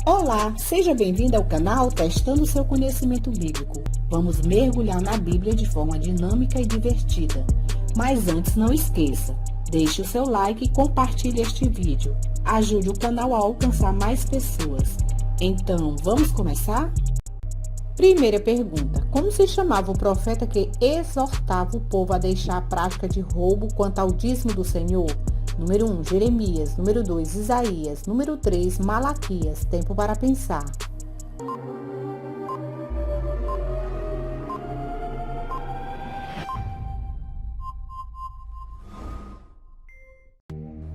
Olá, seja bem-vindo ao canal Testando seu Conhecimento Bíblico. Vamos mergulhar na Bíblia de forma dinâmica e divertida. Mas antes, não esqueça, deixe o seu like e compartilhe este vídeo. Ajude o canal a alcançar mais pessoas. Então, vamos começar? Primeira pergunta: como se chamava o profeta que exortava o povo a deixar a prática de roubo quanto ao dízimo do Senhor? Número 1, Jeremias. Número 2, Isaías. Número 3, Malaquias. Tempo para pensar.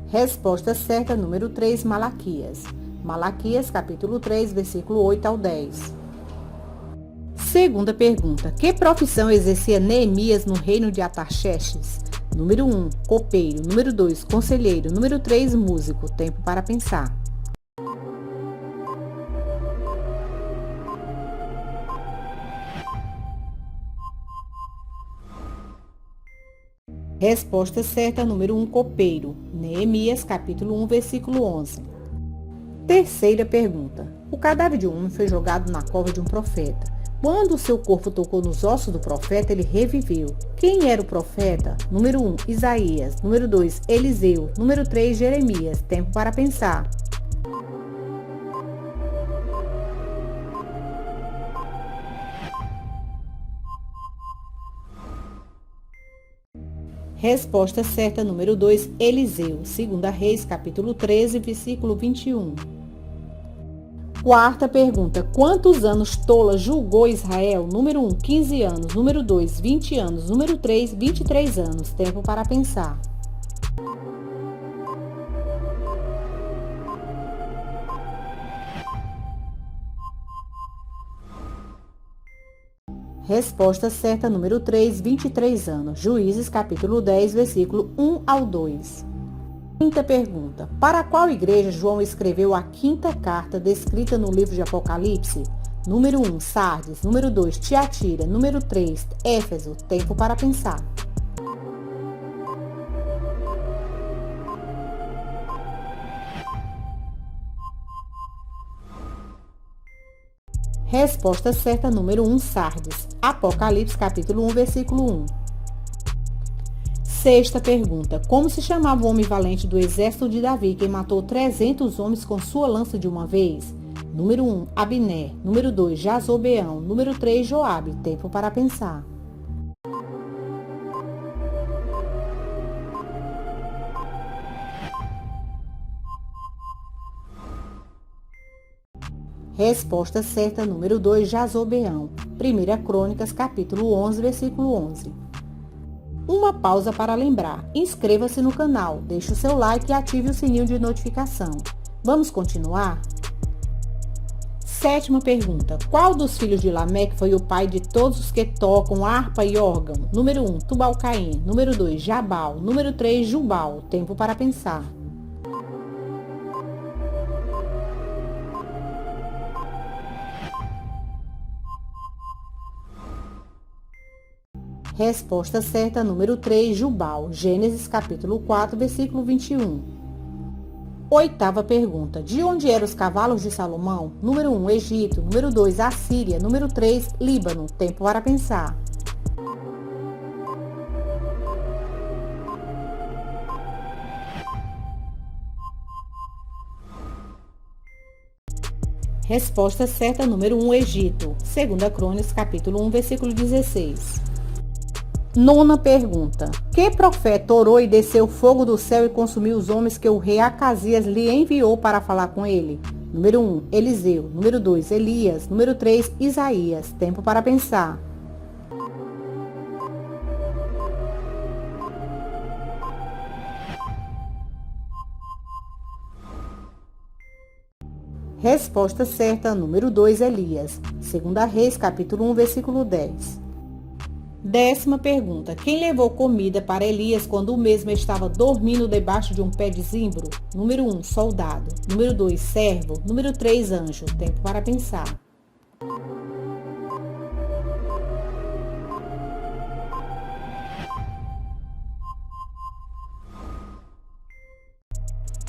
Resposta certa, número 3, Malaquias. Malaquias, capítulo 3, versículo 8 ao 10. Segunda pergunta: que profissão exercia Neemias no reino de Artaxerxes? Número 1, copeiro. Número 2, conselheiro. Número 3, músico. Tempo para pensar. Resposta certa, número 1, copeiro. Neemias, capítulo 1, versículo 11. Terceira pergunta: o cadáver de um homem foi jogado na cova de um profeta. Quando o seu corpo tocou nos ossos do profeta, ele reviveu. Quem era o profeta? Número 1, Isaías. Número 2, Eliseu. Número 3, Jeremias. Tempo para pensar. Resposta certa, número 2, Eliseu. 2 Reis, capítulo 13, versículo 21. Quarta pergunta: quantos anos Tola julgou Israel? Número 1, 15 anos. Número 2, 20 anos. Número 3, 23 anos. Tempo para pensar. Resposta certa, número 3, 23 anos. Juízes, capítulo 10, versículo 1 ao 2. Quinta pergunta: para qual igreja João escreveu a quinta carta descrita no livro de Apocalipse? Número 1, Sardes. Número 2, Tiatira. Número 3, Éfeso. Tempo para pensar. Resposta certa, número 1, Sardes. Apocalipse, capítulo 1, versículo 1. Sexta pergunta: como se chamava o homem valente do exército de Davi que matou 300 homens com sua lança de uma vez? Número 1, Abner. Número 2, Jazobeão. Número 3, Joabe. Tempo para pensar. Resposta certa, número 2, Jazobeão. 1 Crônicas, capítulo 11, versículo 11. Uma pausa para lembrar. Inscreva-se no canal, deixe o seu like e ative o sininho de notificação. Vamos continuar? Sétima pergunta: qual dos filhos de Lameque foi o pai de todos os que tocam harpa e órgão? Número 1, Tubal-Caim. Número 2, Jabal. Número 3, Jubal. Tempo para pensar. Resposta certa, número 3, Jubal. Gênesis, capítulo 4, versículo 21. Oitava pergunta: de onde eram os cavalos de Salomão? Número 1, Egito. Número 2, Assíria. Número 3, Líbano. Tempo para pensar. Resposta certa, número 1, Egito. 2 Crônicas, capítulo 1, versículo 16. Nona pergunta: que profeta orou e desceu fogo do céu e consumiu os homens que o rei Acasias lhe enviou para falar com ele? Número 1, Eliseu. Número 2, Elias. Número 3, Isaías. Tempo para pensar. Resposta certa, número 2, Elias. 2 Reis, capítulo 1, versículo 10. Décima pergunta: quem levou comida para Elias quando o mesmo estava dormindo debaixo de um pé de zimbro? Número 1, soldado. Número 2, servo. Número 3, anjo. Tempo para pensar.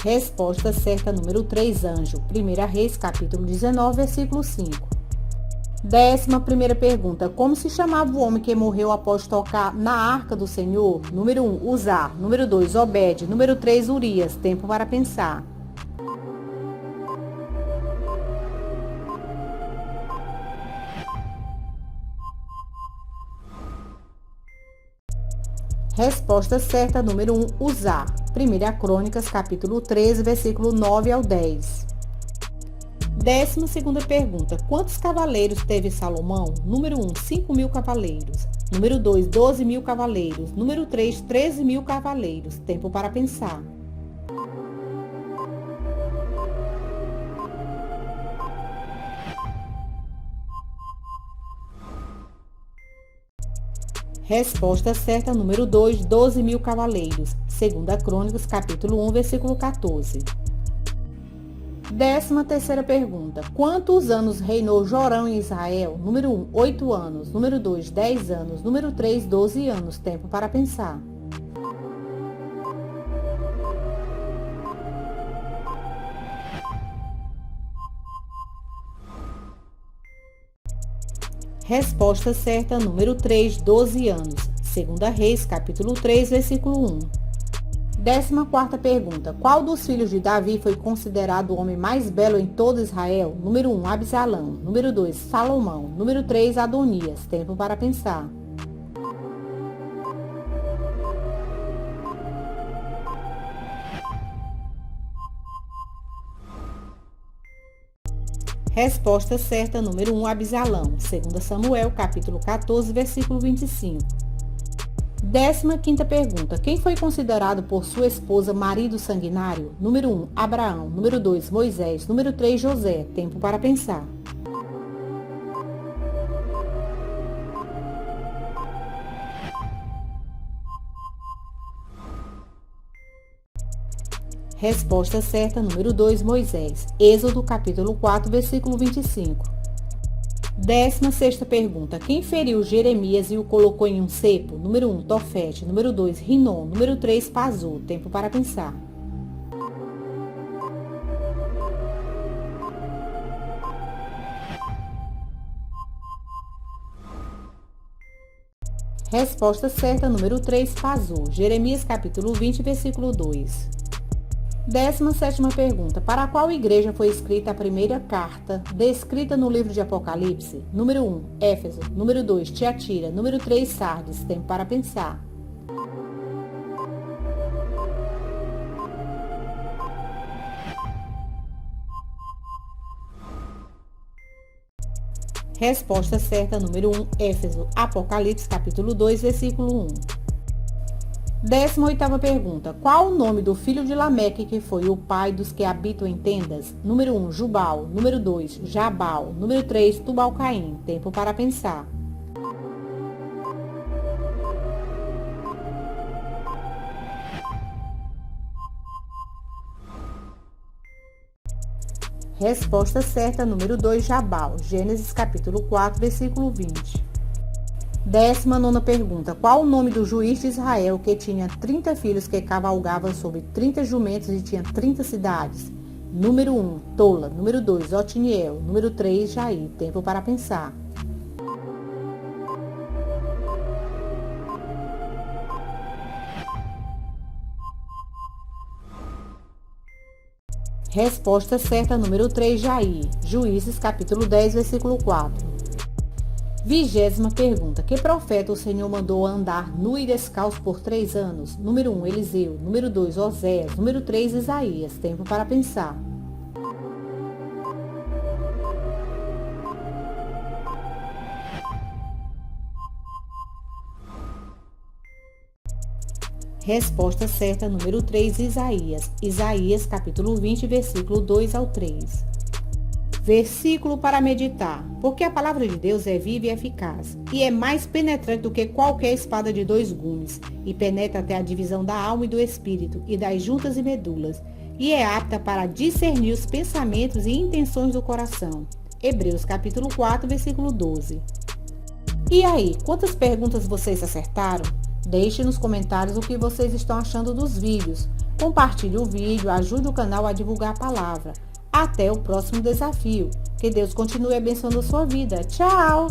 Resposta certa número 3, anjo. 1 Reis, capítulo 19, versículo 5. 11ª pergunta. Como se chamava o homem que morreu após tocar na arca do Senhor? Número 1, Uzá. Número 2, Obed. Número 3, Urias. Tempo para pensar. Resposta certa número 1, Uzá. 1 Crônicas, capítulo 13, versículo 9 ao 10. 12ª pergunta. Quantos cavaleiros teve Salomão? Número 1, 5.000 cavaleiros. Número 2, 12.000 cavaleiros. Número 3, 13.000 cavaleiros. Tempo para pensar. Resposta certa número 2, 12.000 cavaleiros. 2 Crônicas, capítulo 1, versículo 14. 13ª pergunta. Quantos anos reinou Jorão em Israel? Número 1, 8 anos. Número 2, 10 anos. Número 3, 12 anos. Tempo para pensar. Resposta certa número 3, 12 anos. 2 Reis, capítulo 3, versículo 1. 14ª pergunta. Qual dos filhos de Davi foi considerado o homem mais belo em todo Israel? Número 1, Absalão. Número 2, Salomão. Número 3, Adonias. Tempo para pensar. Resposta certa número 1, Absalão. 2 Samuel, capítulo 14, versículo 25. 15ª pergunta. Quem foi considerado por sua esposa marido sanguinário? Número 1, Abraão. Número 2, Moisés. Número 3, José. Tempo para pensar. Resposta certa número 2, Moisés. Êxodo, capítulo 4, versículo 25. 16ª pergunta. Quem feriu Jeremias e o colocou em um cepo? Número 1, Tofete. Número 2, Rinom. Número 3, Pazu. Tempo para pensar. Resposta certa número 3, Pazu. Jeremias capítulo 20, versículo 2. 17ª pergunta. Para qual igreja foi escrita a primeira carta descrita no livro de Apocalipse? Número 1, Éfeso. Número 2, Tiatira. Número 3, Sardes. Tempo para pensar. Resposta certa número 1, Éfeso. Apocalipse capítulo 2, versículo 1. 18ª pergunta. Qual o nome do filho de Lameque que foi o pai dos que habitam em tendas? Número 1, Jubal. Número 2, Jabal. Número 3, Tubal-Caim. Tempo para pensar. Resposta certa número 2, Jabal. Gênesis capítulo 4, versículo 20. 19ª pergunta. Qual o nome do juiz de Israel que tinha 30 filhos que cavalgavam sobre 30 jumentos e tinha 30 cidades? Número 1, Tola. Número 2, Otiniel. Número 3, Jair. Tempo para pensar. Resposta certa número 3, Jair. Juízes capítulo 10, versículo 4. 20ª pergunta. Que profeta o Senhor mandou andar nu e descalço por 3 anos? Número 1, Eliseu. Número 2, Oséias. Número 3, Isaías. Tempo para pensar. Resposta certa número 3, Isaías. Isaías capítulo 20, versículo 2 ao 3. Versículo para meditar. Porque a palavra de Deus é viva e eficaz, e é mais penetrante do que qualquer espada de 2 gumes, e penetra até a divisão da alma e do espírito, e das juntas e medulas, e é apta para discernir os pensamentos e intenções do coração. Hebreus capítulo 4, versículo 12. E aí, quantas perguntas vocês acertaram? Deixe nos comentários o que vocês estão achando dos vídeos. Compartilhe o vídeo, ajude o canal a divulgar a palavra. Até o próximo desafio. Que Deus continue abençoando a sua vida. Tchau!